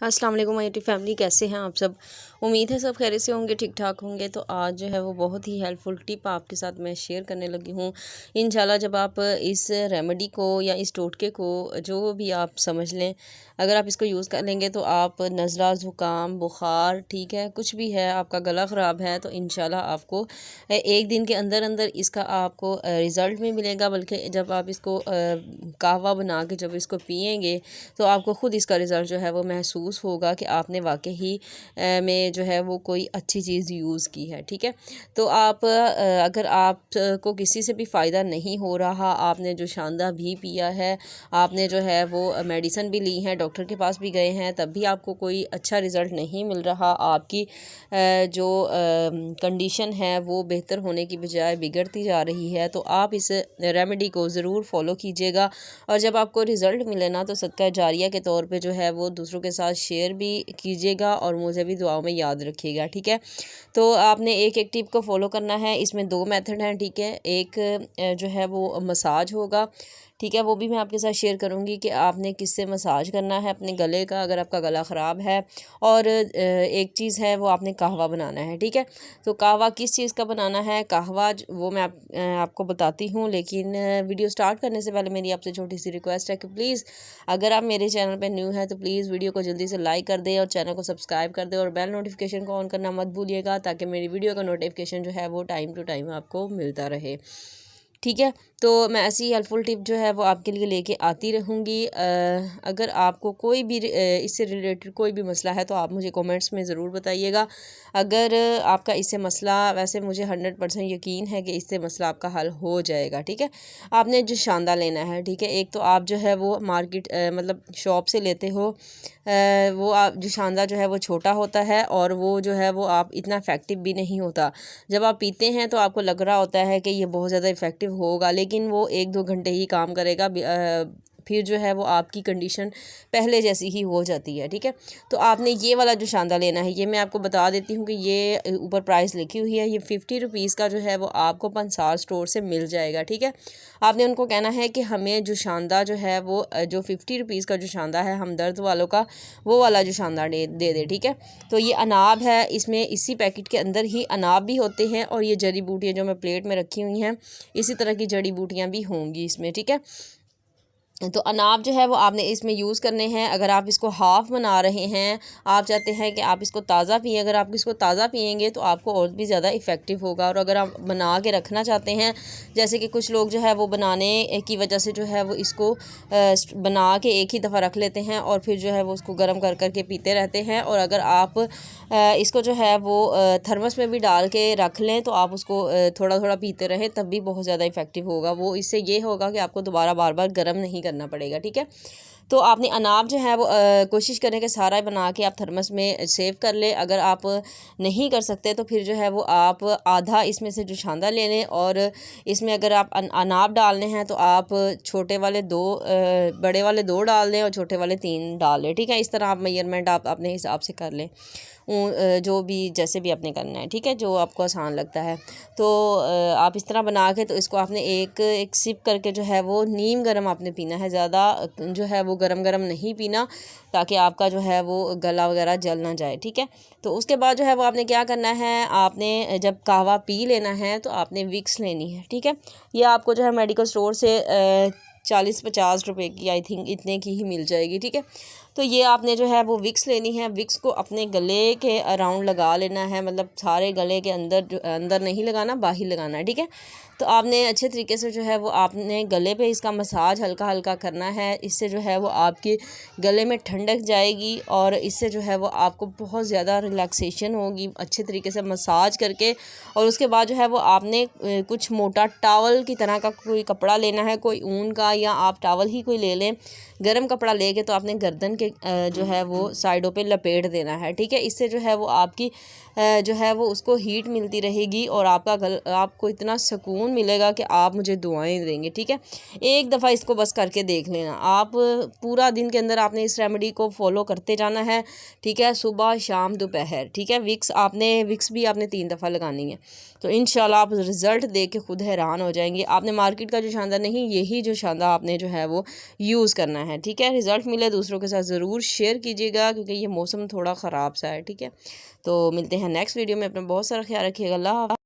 अस्सलाम वालेकुम my YouTube family, कैसे हैं आप सब। उम्मीद है सब खैरियत से होंगे, ठीक ठाक होंगे। तो आज जो है वो बहुत ही हेल्पफुल टिप आपके साथ मैं शेयर करने लगी हूँ। इंशाल्लाह जब आप इस रेमेडी को या इस टोटके को जो भी आप समझ लें, अगर आप इसको यूज़ कर लेंगे तो आप नज़ला, ज़ुकाम, बुखार, ठीक है, कुछ भी है, आपका गला ख़राब है, तो इंशाल्लाह आपको एक दिन के अंदर अंदर इसका आपको रिज़ल्ट भी मिलेगा। बल्कि जब आप इसको कहवा बना के जब इसको पिएंगे तो आपको ख़ुद इसका रिज़ल्ट जो है वो महसूस होगा कि आपने वाकई ही में जो है वो कोई अच्छी चीज़ यूज़ की है। ठीक है, तो आप अगर आपको किसी से भी फ़ायदा नहीं हो रहा, आपने जो शानदा भी पिया है, आपने जो है वो मेडिसिन भी ली है, डॉक्टर के पास भी गए हैं, तब भी आपको कोई अच्छा रिज़ल्ट नहीं मिल रहा, आपकी जो कंडीशन है वो बेहतर होने की बजाय बिगड़ती जा रही है, तो आप इस रेमेडी को ज़रूर फॉलो कीजिएगा। और जब आपको रिज़ल्ट मिले ना, तो सदका जारिया के तौर पे जो है वो दूसरों के साथ शेयर भी कीजिएगा और मुझे भी दुआओं में याद रखिएगा। ठीक है, तो आपने एक एक टिप को फॉलो करना है। इसमें 2 मेथड हैं। ठीक है, एक जो है वो मसाज होगा, ठीक है, वो भी मैं आपके साथ शेयर करूंगी कि आपने किससे मसाज करना है अपने गले का, अगर आपका गला ख़राब है। और एक चीज़ है वो आपने कहवा बनाना है। ठीक है, तो कहवा किस चीज़ का बनाना है, कहवा वो मैं आपको बताती हूँ। लेकिन वीडियो स्टार्ट करने से पहले मेरी आपसे छोटी सी रिक्वेस्ट है कि प्लीज़ अगर आप मेरे चैनल पर न्यू है तो प्लीज़ वीडियो को जल्दी से लाइक कर दें और चैनल को सब्सक्राइब कर दें और बेल नोटिफिकेशन को ऑन करना मत भूलिएगा, ताकि मेरी वीडियो का नोटिफिकेशन जो है वो टाइम टू टाइम आपको मिलता रहे। ठीक है, तो मैं ऐसी हेल्पफुल टिप जो है वो आपके लिए लेके आती रहूँगी। अगर आपको कोई भी इससे रिलेटेड कोई भी मसला है तो आप मुझे कमेंट्स में ज़रूर बताइएगा। अगर आपका इससे मसला, वैसे मुझे 100% यकीन है कि इससे मसला आपका हल हो जाएगा। ठीक है, आपने जो शानदा लेना है, ठीक है, एक तो आप जो है वो मार्केट मतलब शॉप से लेते हो, वो आप जो शानदा जो है वो छोटा होता है और वो जो है वो आप इतना इफ़ेक्टिव भी नहीं होता। जब आप पीते हैं तो आपको लग रहा होता है कि ये बहुत ज़्यादा इफ़ेक्टिव होगा, लेकिन वो 1-2 घंटे ही काम करेगा, फिर जो है वो आपकी कंडीशन पहले जैसी ही हो जाती है। ठीक है, तो आपने ये वाला जो शानदा लेना है, ये मैं आपको बता देती हूँ कि ये ऊपर प्राइस लिखी हुई है, ये 50 रुपीज़ का जो है वो आपको पंसार स्टोर से मिल जाएगा। ठीक है, आपने उनको कहना है कि हमें जो शानदा जो है वो जो 50 रुपीज़ का जो शानदा है हमदर्द वालों का, वो वाला जो शानदा दे दे। ठीक है, तो ये अनाब है, इसमें इसी पैकेट के अंदर ही अनाब भी होते हैं और ये जड़ी बूटियाँ जो मैं प्लेट में रखी हुई हैं, इसी तरह की जड़ी बूटियाँ भी होंगी इसमें। ठीक है, तो अनाब जो है वो आपने इसमें यूज़ करने हैं। अगर आप इसको हाफ़ बना रहे हैं, आप चाहते हैं कि आप इसको ताज़ा पिएँ, अगर आप इसको ताज़ा पिएंगे तो आपको और भी ज़्यादा इफ़ेक्टिव होगा। और अगर आप बना के रखना चाहते हैं, जैसे कि कुछ लोग जो है वो बनाने की वजह से जो है वो इसको बना के एक ही दफ़ा रख लेते हैं और फिर जो है वो उसको गर्म कर कर के पीते रहते हैं। और अगर आप इसको जो है वो थर्मस में भी डाल के रख लें तो आप उसको थोड़ा थोड़ा पीते रहें, तब भी बहुत ज़्यादा इफ़ेक्टिव होगा। वो इससे ये होगा कि आपको दोबारा बार बार गर्म नहीं करना पड़ेगा। ठीक है, तो आपने अनाब जो है वो कोशिश करें कि सारा बना के आप थर्मस में सेव कर लें। अगर आप नहीं कर सकते तो फिर जो है वो आप आधा इसमें से जो शानदा ले लें, और इसमें अगर आप अनाब डालने हैं तो आप छोटे वाले 2 बड़े वाले 2 डाल दें और छोटे वाले 3 डाल लें। ठीक है, इस तरह आप मेजरमेंट आप अपने हिसाब से कर लें, जो भी जैसे भी आपने करना है। ठीक है, जो आपको आसान लगता है। तो आप इस तरह बना के तो इसको आपने एक एक सिप करके जो है वो नीम गर्म आपने पीना है, ज़्यादा जो है वो गरम गरम नहीं पीना, ताकि आपका जो है वो गला वगैरह जल ना जाए। ठीक है, तो उसके बाद जो है वो आपने क्या करना है, आपने जब कहवा पी लेना है तो आपने विक्स लेनी है। ठीक है, ये आपको जो है मेडिकल स्टोर से 40-50 रुपए की, आई थिंक इतने की ही मिल जाएगी। ठीक है, तो ये आपने जो है वो विक्स लेनी है। विक्स को अपने गले के अराउंड लगा लेना है, मतलब सारे गले के अंदर, जो अंदर नहीं लगाना, बाहर लगाना है। ठीक है, तो आपने अच्छे तरीके से जो है वो आपने गले पे इसका मसाज हल्का हल्का करना है। इससे जो है वो आपके गले में ठंडक जाएगी और इससे जो है वो आपको बहुत ज़्यादा रिलैक्सेशन होगी अच्छे तरीके से मसाज करके। और उसके बाद जो है वो आपने कुछ मोटा टावल की तरह का कोई कपड़ा लेना है, कोई ऊन का, या आप टावल ही कोई ले लें, गर्म कपड़ा लेके तो आपने गर्दन के जो है वो साइडों पे लपेट देना है। ठीक है, इससे जो है वो आपकी जो है वो उसको हीट मिलती रहेगी और आपको इतना सुकून मिलेगा कि आप मुझे दुआएं देंगे। ठीक है, एक दफ़ा इसको बस करके देख लेना, आप पूरा दिन के अंदर आपने इस रेमेडी को फॉलो करते जाना है। ठीक है, सुबह शाम दोपहर। ठीक है, विक्स भी आपने 3 दफ़ा लगानी है, तो इंशाल्लाह आप रिज़ल्ट देख के खुद हैरान हो जाएंगे। आपने मार्केट का जो शानदा नहीं, यही जो शानदा आपने जो है वो यूज़ करना है, ठीक है। रिज़ल्ट मिले दूसरों के साथ ज़रूर शेयर कीजिएगा, क्योंकि ये मौसम थोड़ा ख़राब सा है, ठीक है। तो मिलते हैं नेक्स्ट वीडियो में, अपना बहुत सारा ख्याल रखिएगा। अल्लाह।